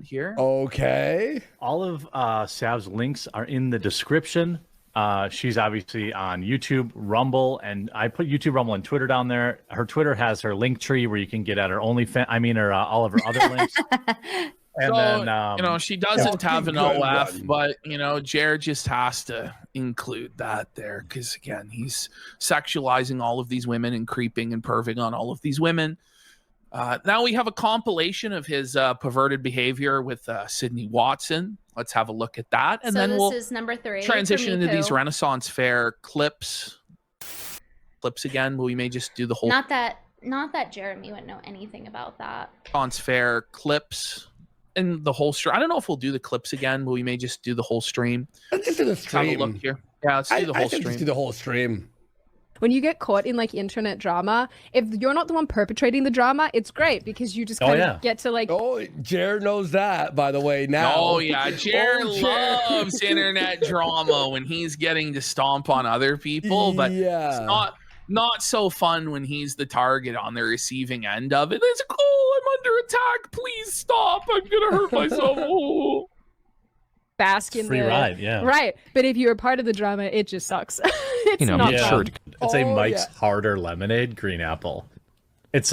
here. Okay. All of Sav's links are in the description. She's obviously on YouTube, Rumble, and I put YouTube, Rumble, and Twitter down there. Her Twitter has her link tree where you can get at her all of her other links. And so, then, she doesn't have an OF, one. but, Jared just has to include that there because, again, he's sexualizing all of these women and creeping and perving on all of these women. Now we have a compilation of his perverted behavior with Sydney Watson. Let's have a look at that. And so then we'll is number 3 transition into these Miku. Renaissance Fair clips. Clips again, but we may just do the whole Not that Jeremy would know anything about that. Renaissance Fair clips and the whole stream. I don't know if we'll do the clips again, but we may just do the whole stream. Let's just do the Let's have a stream. look here. Yeah, let's do the whole I think stream. just do the whole stream. When you get caught in like internet drama, if you're not the one perpetrating the drama, it's great because you just kind of get to like. Oh, Jared knows that, by the way. Now. Oh yeah, Jared loves internet drama when he's getting to stomp on other people, but it's not so fun when he's the target on the receiving end of it. It's I'm under attack. Please stop. I'm gonna hurt myself. Oh. Bask in free ride, yeah. Right, but if you're a part of the drama, it just sucks. It's not fun. It's a Mike's Harder Lemonade green apple. It's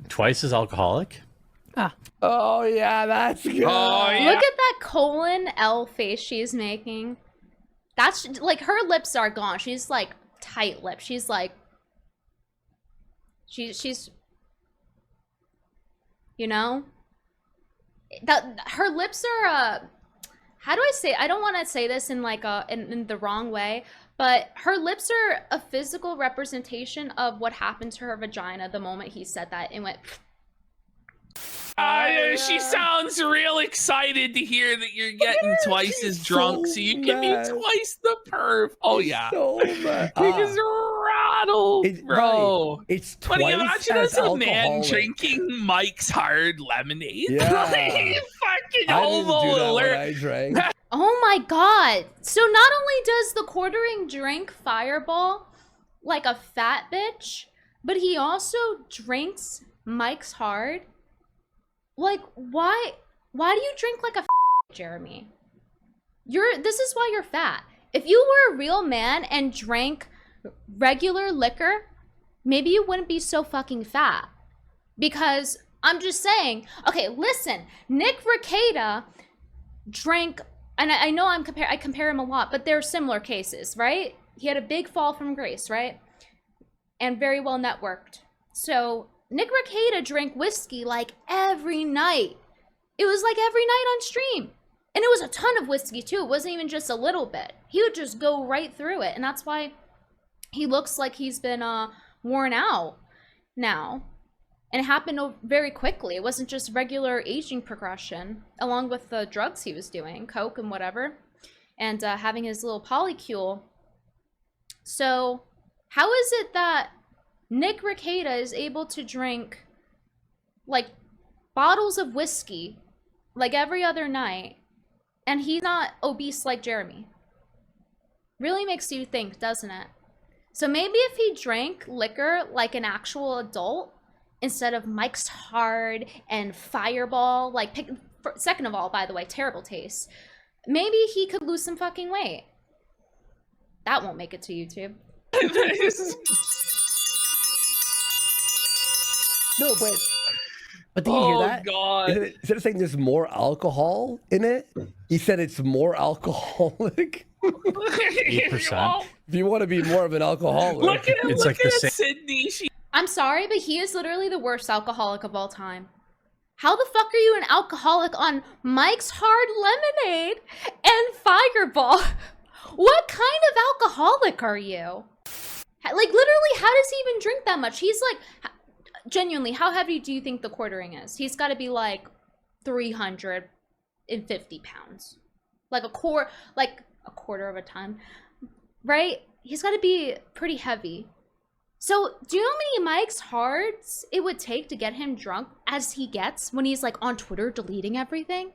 twice as alcoholic. Oh yeah, that's good. Oh, yeah. Look at that colon L face she's making. That's like her lips are gone. She's like tight lips. She's like she's that her lips are how do I say? I don't want to say this in like in the wrong way, but her lips are a physical representation of what happened to her vagina the moment he said that and went. She sounds real excited to hear that you're getting twice as drunk, so you can be twice the perv. Oh yeah, So mad. He's rattled, bro. Right. It's But twice imagine as as a man alcoholic. drinking Mike's Hard Lemonade. Yeah. Fucking I didn't homo do that alert. when I drank. Oh my god. So not only does the quartering drink Fireball like a fat bitch, but he also drinks Mike's Hard. Like, why do you drink like a Jeremy? This is why you're fat. If you were a real man and drank regular liquor, maybe you wouldn't be so fucking fat. Because I'm just saying, okay, listen, Nick Rekieta drank, and I know I compare him a lot, but they're similar cases, right? He had a big fall from grace, right? And very well networked. So Nick Rekieta drank whiskey like every night. It was like every night on stream. And it was a ton of whiskey too. It wasn't even just a little bit. He would just go right through it. And that's why he looks like he's been worn out now. And it happened very quickly. It wasn't just regular aging progression, along with the drugs he was doing, coke and whatever, and having his little polycule. So how is it that Nick Rekieta is able to drink like bottles of whiskey like every other night, and he's not obese like Jeremy? Really makes you think, doesn't it? So maybe if he drank liquor like an actual adult, instead of Mike's Hard and Fireball, second of all, by the way, terrible taste, maybe he could lose some fucking weight. That won't make it to YouTube. No, but do you hear that? God. Instead of saying there's more alcohol in it, he said it's more alcoholic. 8%. If you want to be more of an alcoholic, Look at him. It's Look like the at same- Sydney. I'm sorry, but he is literally the worst alcoholic of all time. How the fuck are you an alcoholic on Mike's Hard Lemonade and Fireball? What kind of alcoholic are you? Like, literally, how does he even drink that much? He's like, genuinely, how heavy do you think the quartering is? He's got to be like 350 pounds. Like a quarter of a ton, right? He's got to be pretty heavy. So, do you know how many Mike's Hards it would take to get him drunk as he gets when he's like on Twitter deleting everything?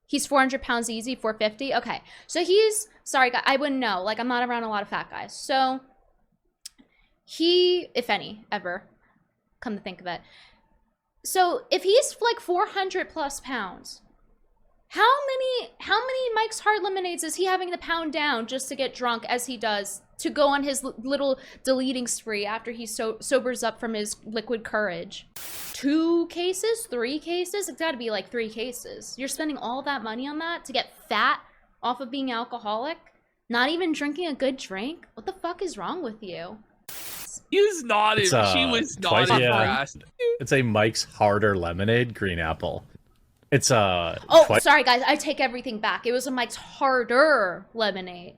He's 400 pounds easy, 450. Okay, so he's, sorry, I wouldn't know. Like, I'm not around a lot of fat guys. So, he, if any, ever, come to think of it. So, if he's like 400 plus pounds, How many Mike's Hard Lemonades is he having to pound down just to get drunk as he does to go on his little deleting spree after he sobers up from his liquid courage? 2 cases? 3 cases? It's gotta be like 3 cases. You're spending all that money on that to get fat off of being alcoholic? Not even drinking a good drink? What the fuck is wrong with you? He was not. She was not impressed. It's a Mike's Harder Lemonade green apple. It's Oh, sorry guys, I take everything back. It was a Mike's Harder Lemonade.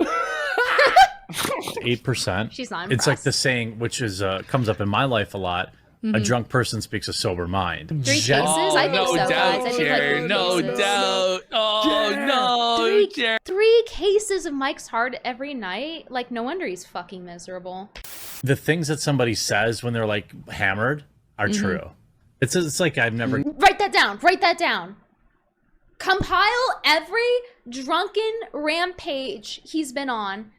8%. She's not impressed. It's like the saying, which is comes up in my life a lot. A drunk person speaks a sober mind. 3 cases? I think no so, doubt, guys. I think Jared. like No 3 cases. doubt. Oh, no, Jared. 3 cases of Mike's Hard every night? Like, no wonder he's fucking miserable. The things that somebody says when they're like hammered are true. It's like I've never. Write that down. Write that down. Compile every drunken rampage he's been on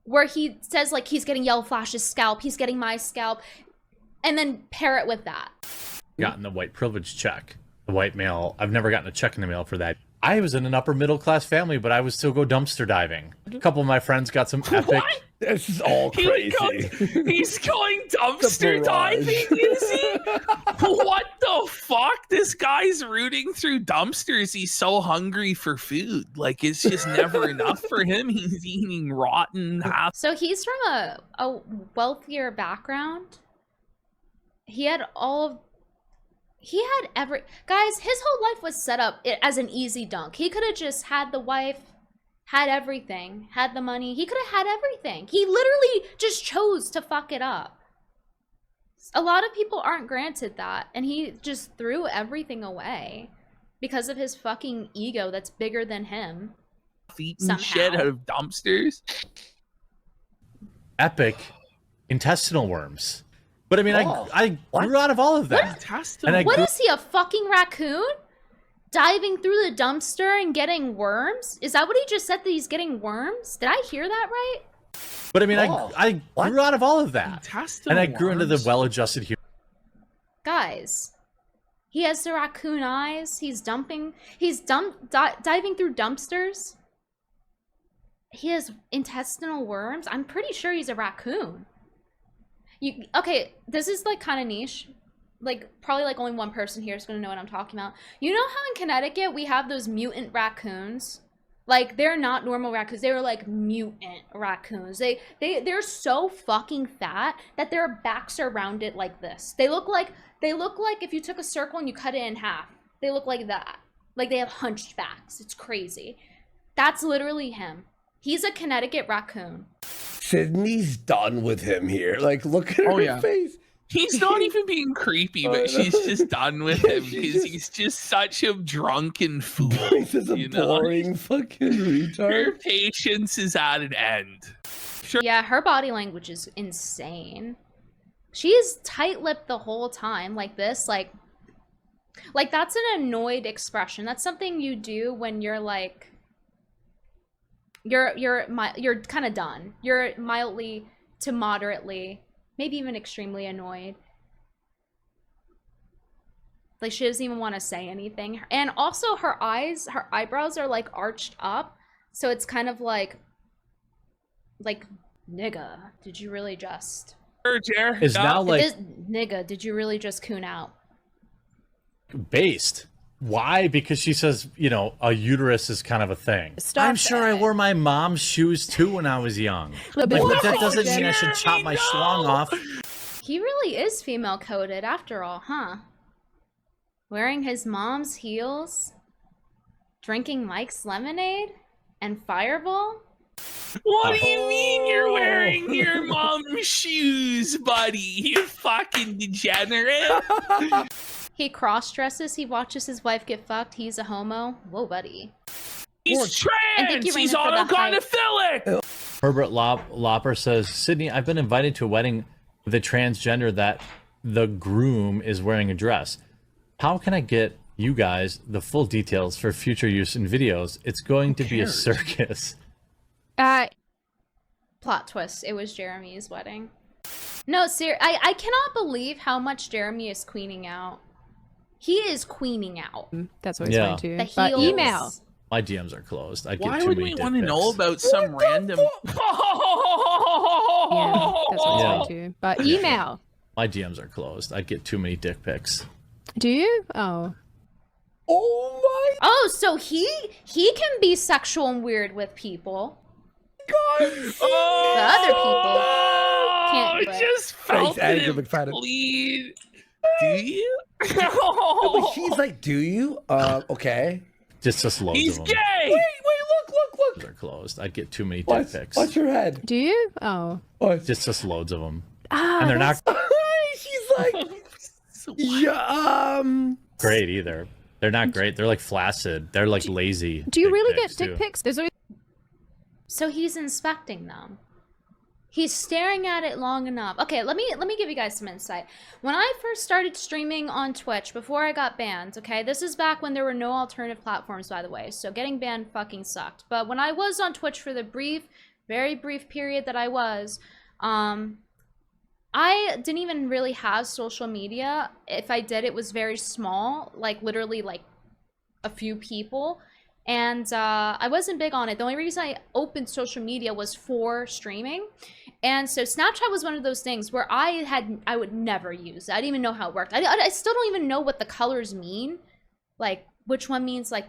where he says, like, he's getting Yellow Flash's scalp, he's getting my scalp, and then pair it with that. Gotten the white privilege check. The white mail. I've never gotten a check in the mail for that. I was in an upper middle class family, but I would still go dumpster diving. A couple of my friends got some epic. What? This is all crazy. He's going dumpster diving, is he? What the fuck? This guy's rooting through dumpsters. He's so hungry for food. Like, it's just never enough for him. He's eating rotten half. So he's from a wealthier background. He had guys, his whole life was set up as an easy dunk. He could have just had the wife, had everything, had the money. He could have had everything. He literally just chose to fuck it up. A lot of people aren't granted that, and he just threw everything away because of his fucking ego that's bigger than him. Eating somehow. shit out of dumpsters. Epic intestinal worms. But I mean, Oh, I grew out of all of that. Intestinal. And I What grew- is he, a fucking raccoon? Diving through the dumpster and getting worms? Is that what he just said, that he's getting worms? Did I hear that right? But I mean, Oh, I grew out of all of that. Intestinal And I grew into the worms. well-adjusted human. Guys, he has the raccoon eyes. He's diving through dumpsters. He has intestinal worms. I'm pretty sure he's a raccoon. Okay, this is like kind of niche. Like, probably like only one person here is gonna know what I'm talking about. You know how in Connecticut we have those mutant raccoons? Like, they're not normal raccoons. They're like mutant raccoons. They're so fucking fat that their backs are rounded like this. They look like if you took a circle and you cut it in half. They look like that. Like, they have hunched backs. It's crazy. That's literally him. He's a Connecticut raccoon. Sydney's done with him here. Like, look at her face. He's not even being creepy, but she's just done with him because he's just such a drunken fool. He's just a you know? boring fucking Her retard. patience is at an end. Sure. Yeah, her body language is insane. She's tight-lipped the whole time, like this, like that's an annoyed expression. That's something you do when you're like, you're kind of done. You're mildly to moderately, maybe even extremely annoyed. Like, she doesn't even want to say anything. And also her eyebrows are like arched up, so it's kind of like nigga, did you really just Jer. Is now like nigga, did you really just coon out? based. Why? Because she says, you know, a uterus is kind of a thing. Stop I'm sure I it. wore my mom's shoes too when I was young. But Like, but what? that doesn't mean I should chop my schlong off. He really is female coded after all, huh? Wearing his mom's heels, drinking Mike's lemonade, and Fireball? What do you mean you're wearing your mom's shoes, buddy? You fucking degenerate. He watches his wife get fucked, he's a homo. Whoa, buddy. He's I think trans. you ran He's it for the autogonophilic. Herbert Lopper says, Sydney, I've been invited to a wedding with a transgender that the groom is wearing a dress. How can I get you guys the full details for future use in videos? It's going to be a circus. Plot twist, it was Jeremy's wedding. No, I cannot believe how much Jeremy is queening out. He is queening out. That's what he's Yeah. going to. The But heels. email. My DMs are closed. I get Why too would many we dick want to know pics. about some random? Yeah, that's what he's Yeah. going to. But email. My DMs are closed. I get too many dick pics. Do you? Oh. Oh my Oh, so he can be sexual and weird with people. God! The other people can't do I it. just felt Thanks, Andrew it McFadden. bleed. Do you? No, but he's like, do you? Okay. Just loads He's of gay. them. Wait, look. They're closed. I get too many dick Watch, pics. watch your head. Do you? Oh. Watch. Just loads of them. Ah, And they're not She's like, yeah, great either. They're not great. They're like flaccid. They're like lazy. Do you dick really pics, get dick too. pics? There's always So he's inspecting them. He's staring at it long enough. Okay, let me give you guys some insight. When I first started streaming on Twitch before I got banned, okay, this is back when there were no alternative platforms, by the way, so getting banned fucking sucked. But when I was on Twitch for the very brief period that I was, I didn't even really have social media. If I did, it was very small, like literally like a few people. And I wasn't big on it. The only reason I opened social media was for streaming. And so Snapchat was one of those things where I would never use it. I didn't even know how it worked. I still don't even know what the colors mean. Like, which one means like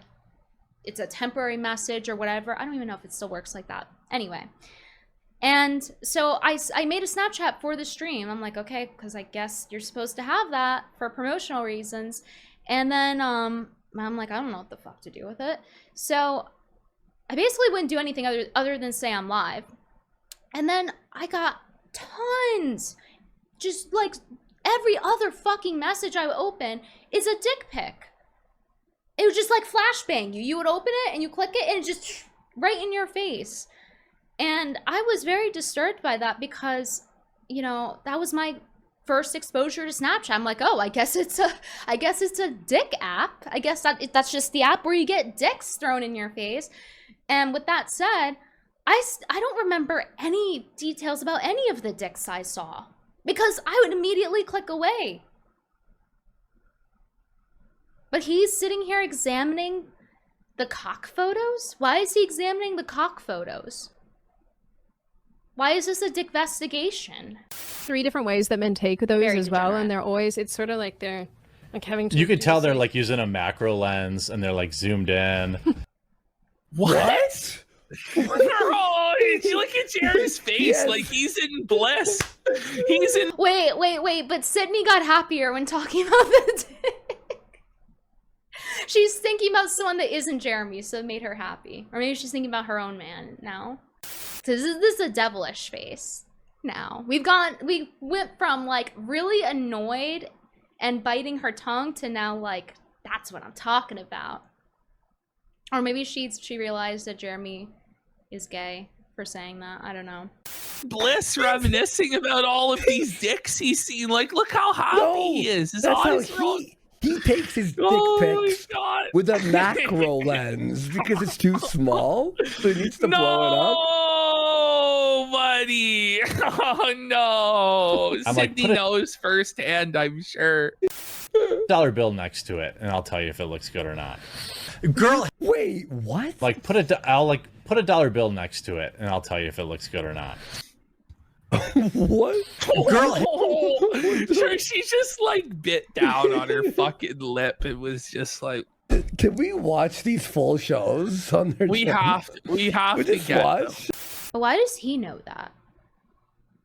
it's a temporary message or whatever. I don't even know if it still works like that. Anyway. And so I made a Snapchat for the stream. I'm like, okay, because I guess you're supposed to have that for promotional reasons. And then I'm like, I don't know what the fuck to do with it. So I basically wouldn't do anything other than say I'm live. And then I got tons, just like every other fucking message I would open is a dick pic. It would just like flashbang you. You would open it and you click it and it just right in your face. And I was very disturbed by that because, you know, that was my first exposure to Snapchat. I'm like, oh, I guess it's a dick app. I guess that's just the app where you get dicks thrown in your face. And with that said, I don't remember any details about any of the dicks I saw because I would immediately click away. But he's sitting here examining the cock photos? Why is he examining the cock photos? Why is this a Dickvestigation? 3 different ways that men take those Very as well, degenerate. and they're always, it's sort of like they're like having to. You could tell use, they're like using a macro lens and they're like zoomed in. what? Oh, you look at Jared's face Yes. like he's in bliss. He's in. Wait, but Sydney got happier when talking about the dick. She's thinking about someone that isn't Jeremy, so it made her happy. Or maybe she's thinking about her own man now. So this is a devilish face now. We went from like really annoyed and biting her tongue to now like, that's what I'm talking about. Or maybe she realized that Jeremy is gay for saying that. I don't know. bliss reminiscing about all of these dicks he's seen. Like, look how happy No, he is. His that's how eyes are all... he takes his dick Oh my pics God. with a macro lens because it's too small, so he needs to no, blow it up. buddy. Oh no. I'm like, Sydney put it- knows firsthand, I'm sure. $1 bill next to it, and I'll tell you if it looks good or not. Girl, Wait, what? like put a $1 bill next to it, and I'll tell you if it looks good or not. What? Girl, She just like bit down on her fucking lip. It was just like, Can we watch these full shows on their we channel? have We to just get them. watch? But why does he know that?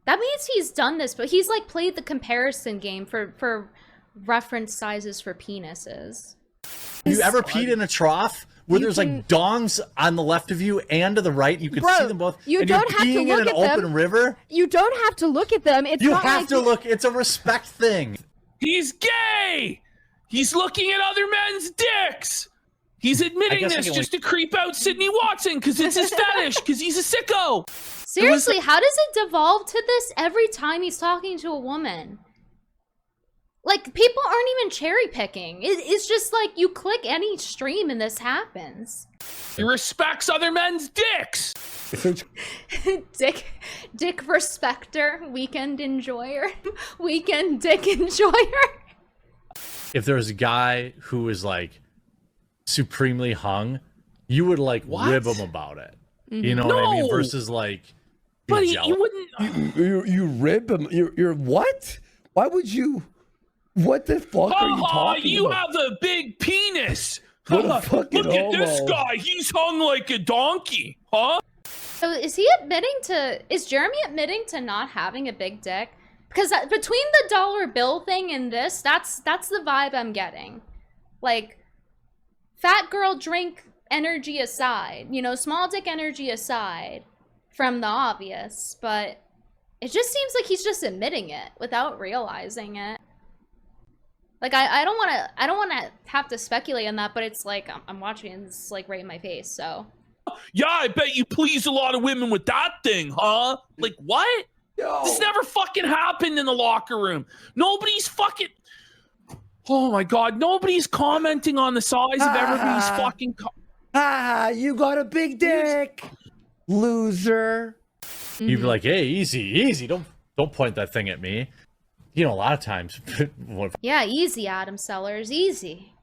That means he's done this, but he's like played the comparison game for reference sizes for penises. you ever peed in a trough where You there's can- like dongs on the left of you and to the right? You can Bro, see them both. you and don't you're have to peeing look in an at them. open river. You don't have to look at them. It's You not have like to look. It's a respect thing. He's gay. He's looking at other men's dicks. He's admitting guess I this can just to creep out Sydney Watson because it's his fetish, because he's a sicko. Seriously, how does it devolve to this every time he's talking to a woman? Like, people aren't even cherry picking. It's just like you click any stream and this happens. He respects other men's dicks. Dick respecter, weekend enjoyer, weekend dick enjoyer. If there's a guy who is like supremely hung, you would like rib him about it. You know what I mean? Versus like, but you wouldn't. You rib him. You're what? Why would you? What the fuck are you talking you about? have a big penis. What a fucking Look at this homo. guy. He's hung like a donkey, huh? So is Jeremy admitting to not having a big dick? Because between the dollar bill thing and this, that's the vibe I'm getting. Like, fat girl drink energy aside, you know, small dick energy aside from the obvious, but it just seems like he's just admitting it without realizing it. Like, I don't want to have to speculate on that, but it's like I'm watching and it's like right in my face. So yeah, I bet you please a lot of women with that thing, huh? Like, what? Yo. This never fucking happened in the locker room. Nobody's fucking. Oh my god, nobody's commenting on the size of everybody's fucking. You got a big dick, loser. You'd be like, hey, easy, don't point that thing at me. You know, a lot of times, yeah, easy, Adam Sellers, easy.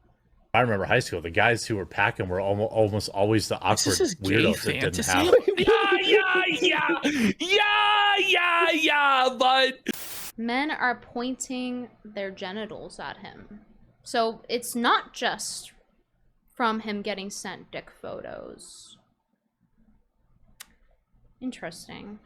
I remember high school, the guys who were packing were almost always the awkward weirdos that didn't have Yeah, but men are pointing their genitals at him. So it's not just from him getting sent dick photos. Interesting.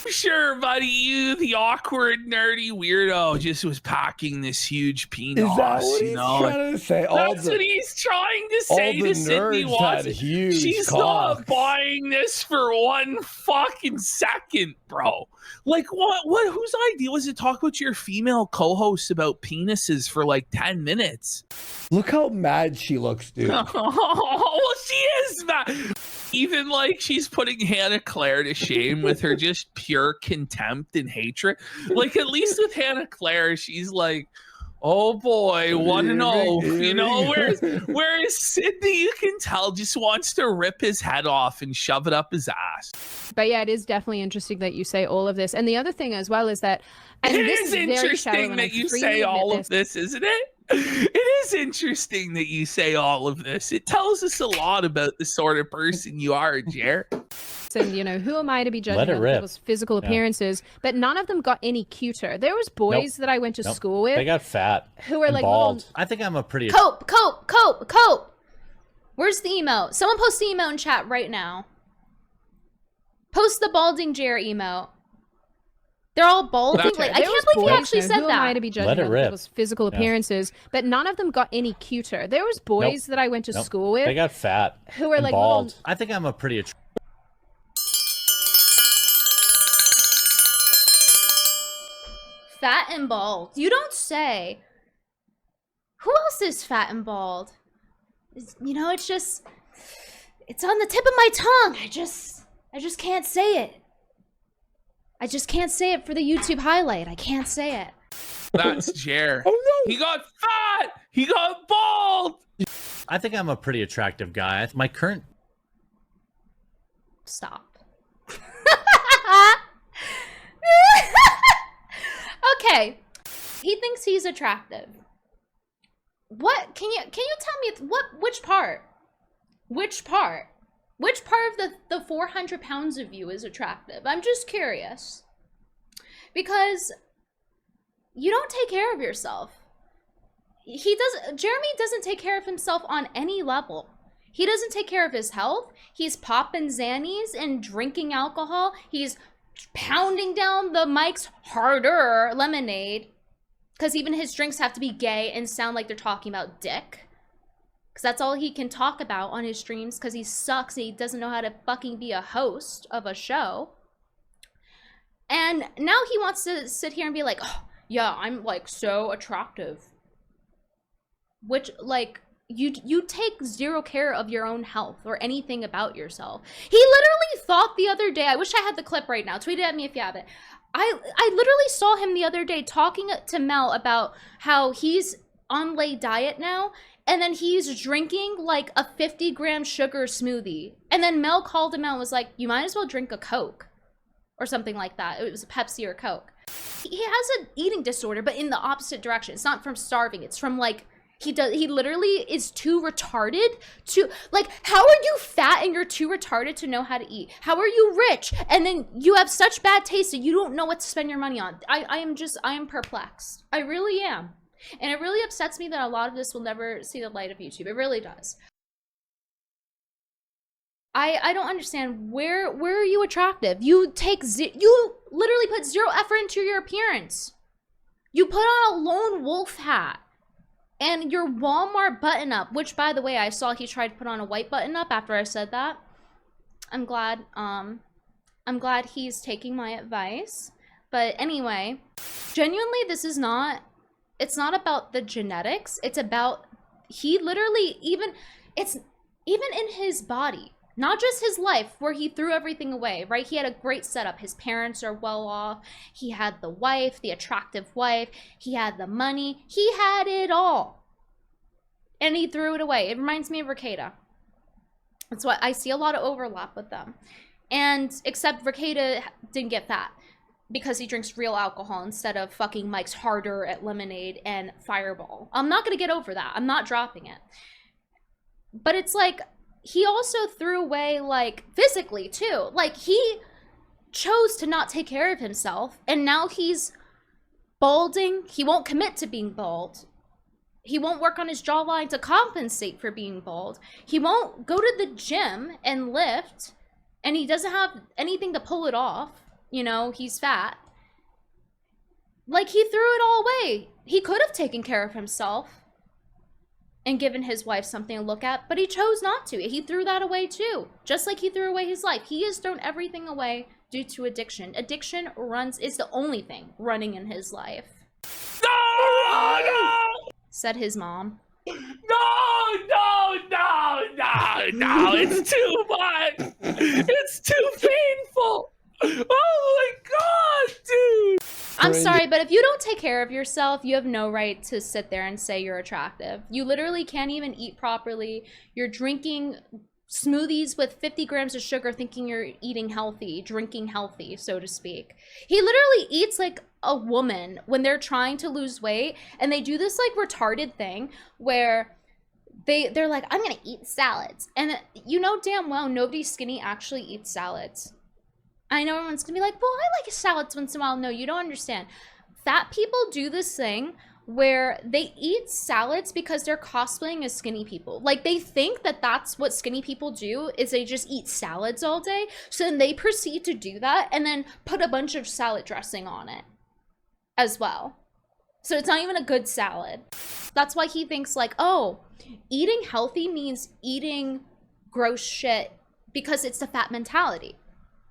Sure, buddy, you, the awkward, nerdy weirdo, just was packing this huge penis. Is that what he's trying to say? That's what he's trying to say to Sydney Watson. She's not buying this for 1 fucking second, bro. Like, what? Whose idea was to talk about your female co-hosts about penises for like 10 minutes? Look how mad she looks, dude. Oh, well, she is mad. Even like she's putting Hannah Claire to shame with her just pure contempt and hatred. Like, at least with Hannah Claire, she's like, oh boy, 1-0. You know, whereas Sydney, you can tell, just wants to rip his head off and shove it up his ass. But yeah, it is definitely interesting that you say all of this. And the other thing as well is that, and It this is very interesting shallow, and that I you freely say admit all this. of this, isn't it? It is interesting that you say all of this. It tells us a lot about the sort of person you are, Jer. And you know, who am I to be judging Let it other rip. people's physical appearances? But none of them got any cuter. There was boys that I went to school with They got fat. who were and like bald. little... I think I'm a pretty. Cope. Where's the emote? Someone post the emote in chat right now. Post the balding Jer emote. They're all balding. Like, I can't believe you actually said who am I that. to be judging Let it other rip. people's physical appearances? But none of them got any cuter. There was boys that I went to school with They got fat. who were and like bald. little... I think I'm a pretty. Fat and bald. You don't say. Who else is fat and bald? You know, it's just... It's on the tip of my tongue. I just can't say it. I just can't say it for the YouTube highlight. I can't say it. That's Jer. Oh no! He got fat. He got bald. I think I'm a pretty attractive guy. My current. Stop. Okay. He thinks he's attractive. What? Can you tell me which part? Which part? Which part of the 400 pounds of you is attractive? I'm just curious. Because you don't take care of yourself. Jeremy doesn't take care of himself on any level. He doesn't take care of his health. He's popping Xannies and drinking alcohol. He's pounding down the Mike's Harder lemonade. Because even his drinks have to be gay and sound like they're talking about dick. Because that's all he can talk about on his streams, because he sucks and he doesn't know how to fucking be a host of a show. And now he wants to sit here and be like, oh, yeah, I'm like so attractive. Which, like, you take zero care of your own health or anything about yourself. He literally thought the other day, I wish I had the clip right now, tweet it at me if you have it. I literally saw him the other day talking to Mel about how he's on lay diet now, and then he's drinking like a 50-gram sugar smoothie. And then Mel called him out and was like, you might as well drink a Coke. Or something like that. It was a Pepsi or Coke. He has an eating disorder, but in the opposite direction. It's not from starving. It's from like He literally is too retarded to, like, how are you fat and you're too retarded to know how to eat? How are you rich and then you have such bad taste that you don't know what to spend your money on? I am perplexed. I really am. And it really upsets me that a lot of this will never see the light of YouTube. It really does. I don't understand. Where are you attractive? You literally put zero effort into your appearance. You put on a lone wolf hat and your Walmart button up, which, by the way, I saw he tried to put on a white button up after I said that. I'm glad he's taking my advice. But anyway, genuinely, it's not about the genetics. It's about, he literally, it's even in his body. Not just his life, where he threw everything away, right? He had a great setup. His parents are well off. He had the wife, the attractive wife. He had the money. He had it all. And he threw it away. It reminds me of Ricada. That's why I see a lot of overlap with them. And except Ricada didn't get fat because he drinks real alcohol instead of fucking Mike's Harder at Lemonade and Fireball. I'm not going to get over that. I'm not dropping it. But it's like, he also threw away, like, physically, too. Like, he chose to not take care of himself, and now he's balding. He won't commit to being bald. He won't work on his jawline to compensate for being bald. He won't go to the gym and lift, and he doesn't have anything to pull it off. You know, he's fat. Like, he threw it all away. He could have taken care of himself and given his wife something to look at, but he chose not to. He threw that away too, just like he threw away his life. He has thrown everything away due to addiction. Addiction is the only thing running in his life. No! Said his mom. No, it's too much. It's too painful. Oh my God, dude. I'm sorry, but if you don't take care of yourself, you have no right to sit there and say you're attractive. You literally can't even eat properly. You're drinking smoothies with 50 grams of sugar thinking you're eating healthy, drinking healthy, so to speak. He literally eats like a woman when they're trying to lose weight, and they do this like retarded thing where they're like, I'm gonna eat salads. And you know damn well nobody skinny actually eats salads. I know everyone's gonna be like, well, I like salads once in a while. No, you don't understand. Fat people do this thing where they eat salads because they're cosplaying as skinny people. Like, they think that that's what skinny people do, is they just eat salads all day. So then they proceed to do that and then put a bunch of salad dressing on it as well. So it's not even a good salad. That's why he thinks like, oh, eating healthy means eating gross shit because it's the fat mentality.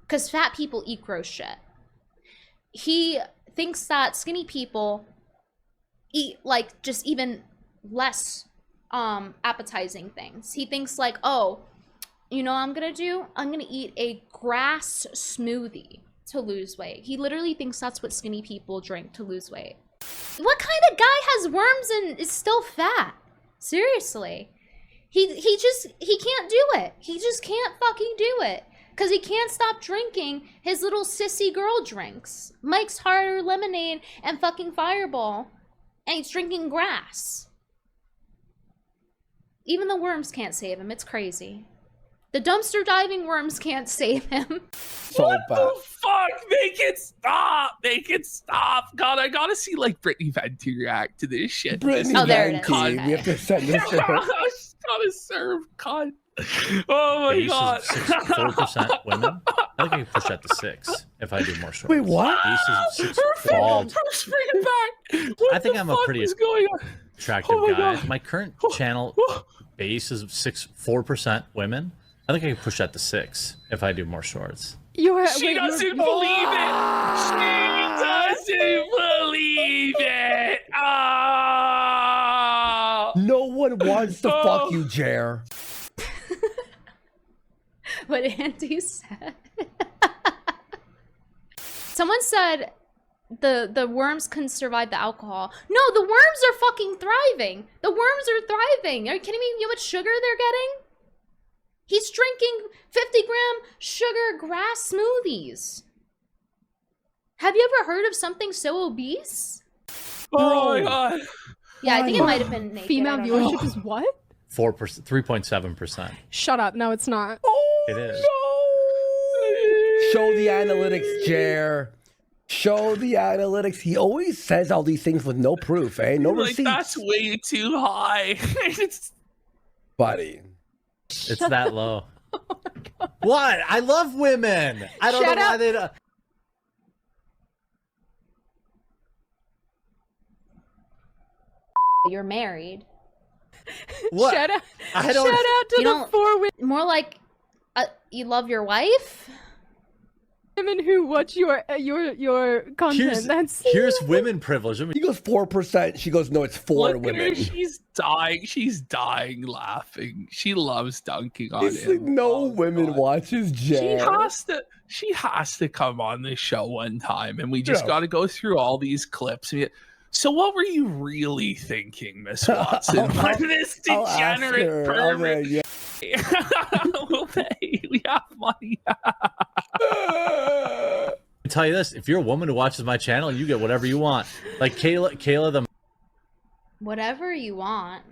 Because fat people eat gross shit. He thinks that skinny people eat like just even less appetizing things. He thinks like, oh, you know what I'm gonna do? I'm gonna eat a grass smoothie to lose weight. He literally thinks that's what skinny people drink to lose weight. What kind of guy has worms and is still fat? Seriously. He can't do it. He just can't fucking do it. Because he can't stop drinking his little sissy girl drinks. Mike's Harder Lemonade and fucking Fireball. And he's drinking grass. Even the worms can't save him. It's crazy. The dumpster diving worms can't save him. What the fuck? Make it stop. Make it stop. God, I gotta see like Brittany Venti react to this shit. Brittany there it is. Venti. We have to send this to her. Gotta serve, God. Oh my Base God. is 4% women. I think I can push that to 6 if I do more shorts. Wait, what? Base is 6 bald. Bring it back. What I think the I'm a fuck pretty is going on? attractive Oh my guy. God. My current channel base is 4% women. I think I can push that to 6 if I do more shorts. She doesn't believe it. She doesn't believe it. Ah. No one wants to fuck you, Jer. What Andy said. Someone said the worms couldn't survive the alcohol. No, the worms are fucking thriving. The worms are thriving. Are you kidding me? You know how much sugar they're getting? He's drinking 50-gram sugar grass smoothies. Have you ever heard of something so obese? Oh my God. Yeah, I think it might have been naked. Female I don't know. viewership is what? 3.7%. Shut up. No, it's not. It is. Show the analytics, Jer. Show the analytics. He always says all these things with no proof, eh? No Like, receipts. that's way too high. Buddy. It's that low. What? I love women. I don't Shut know why up. they don't. You're married. What? Shout out, I don't. shout out to You the don't- 4 More like, you love your wife? women who watch your content. Here's women privilege. He goes 4%. She goes, no, it's 4 Look at her, women. she's dying. She's dying laughing. She loves dunking on It's like him. no Oh, women God. watches Jer. She has to come on this show one time, and we just Yeah. got to go through all these clips. So what were you really thinking, Miss Watson? What this I'll ask degenerate her. I'll be pervert? like, yeah. We'll pay. We have money. I tell you this: if you're a woman who watches my channel, you get whatever you want. Like Kayla the. Whatever you want.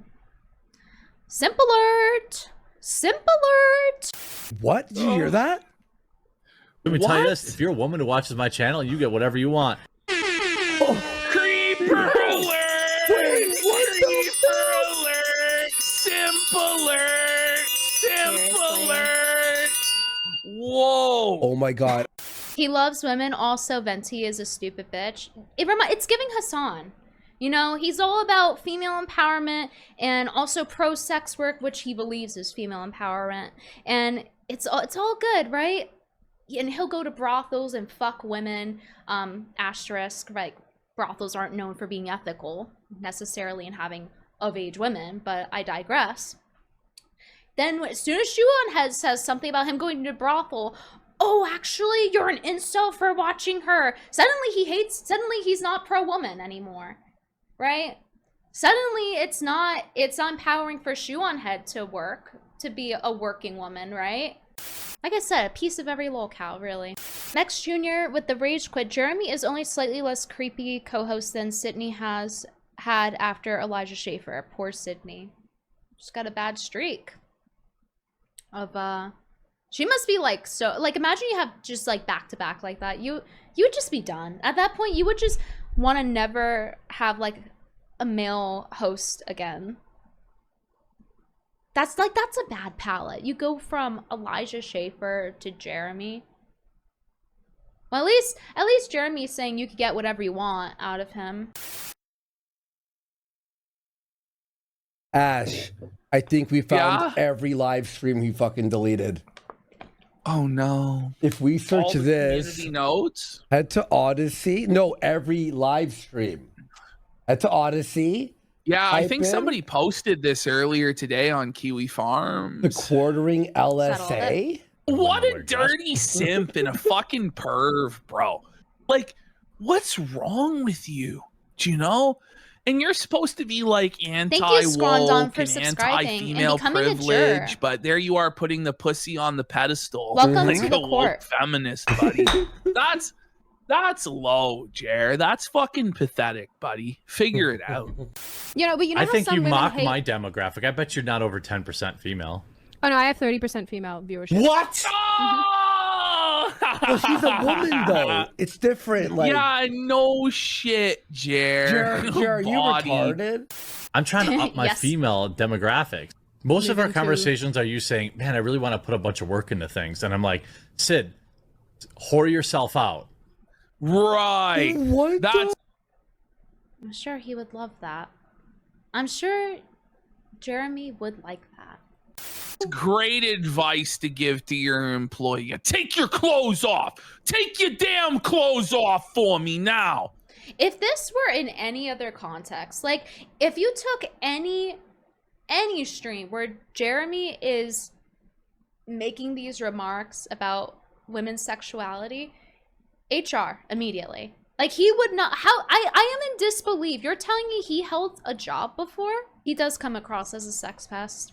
Simp alert! Simp alert! What? Did you hear that? Let me tell you What? this: if you're a woman who watches my channel, you get whatever you want. Creeper alert! Wait, what the Creeper alert! Simp alert! Simp Seriously. alert! Whoa! Oh my God. He loves women. Also, Venti is a stupid bitch. It's giving Hassan. You know, he's all about female empowerment and also pro-sex work, which he believes is female empowerment. And it's all good, right? And he'll go to brothels and fuck women. Asterisk, like, brothels aren't known for being ethical necessarily and having of-age women, but I digress. Then as soon as Shuon says something about him going to brothel, oh, actually, you're an incel for watching her. Suddenly he's not pro-woman anymore, right? Suddenly it's empowering for Shuon Head to be a working woman, right? Like I said, a piece of every lolcow, really. Next junior with the rage quit. Jeremy is only slightly less creepy co-host than Sydney has had after Elijah Schaefer. Poor Sydney. She's got a bad streak of she must be like, so like, imagine you have just like back to back like that. You would just be done at that point. You would just want to never have like a male host again. That's a bad palette. You go from Elijah Schaefer to Jeremy. Well, at least Jeremy's saying you could get whatever you want out of him. Ash, I think we found Yeah? every live stream he fucking deleted. Oh no! If we search All the this, community notes. head to Odyssey. No, every live stream. Head to Odyssey. Yeah, I Type think in- somebody posted this earlier today on Kiwi Farms. The quartering LSA. What We're a just- dirty simp and a fucking perv, bro. Like, what's wrong with you? Do you know? And you're supposed to be like you, anti-woke Scrondon, for and subscribing and anti-female becoming a privilege, juror. but there you are putting the pussy on the pedestal. Welcome like to a the woke court. feminist, buddy. That's low, Jer. That's fucking pathetic, buddy. Figure it out. You know, but you know I how think some you women mock hate... my demographic. I bet you're not over 10% female. Oh no, I have 30% female viewership. What? Oh! Well, she's a woman though. It's different. Like, yeah, no shit, Jer. Jer, are you Body. retarded? I'm trying to up my Yes. female demographics. Most of our Me too. conversations are you saying, man, I really want to put a bunch of work into things. And I'm like, Sid, whore yourself out. Right. What? That's I'm sure he would love that. I'm sure Jeremy would like that. great advice to give to your employee. Take your clothes off. Take your damn clothes off for me now. If this were in any other context, like if you took any stream where Jeremy is making these remarks about women's sexuality, HR immediately. Like he would not, I am in disbelief. You're telling me he held a job before? He does come across as a sex pest.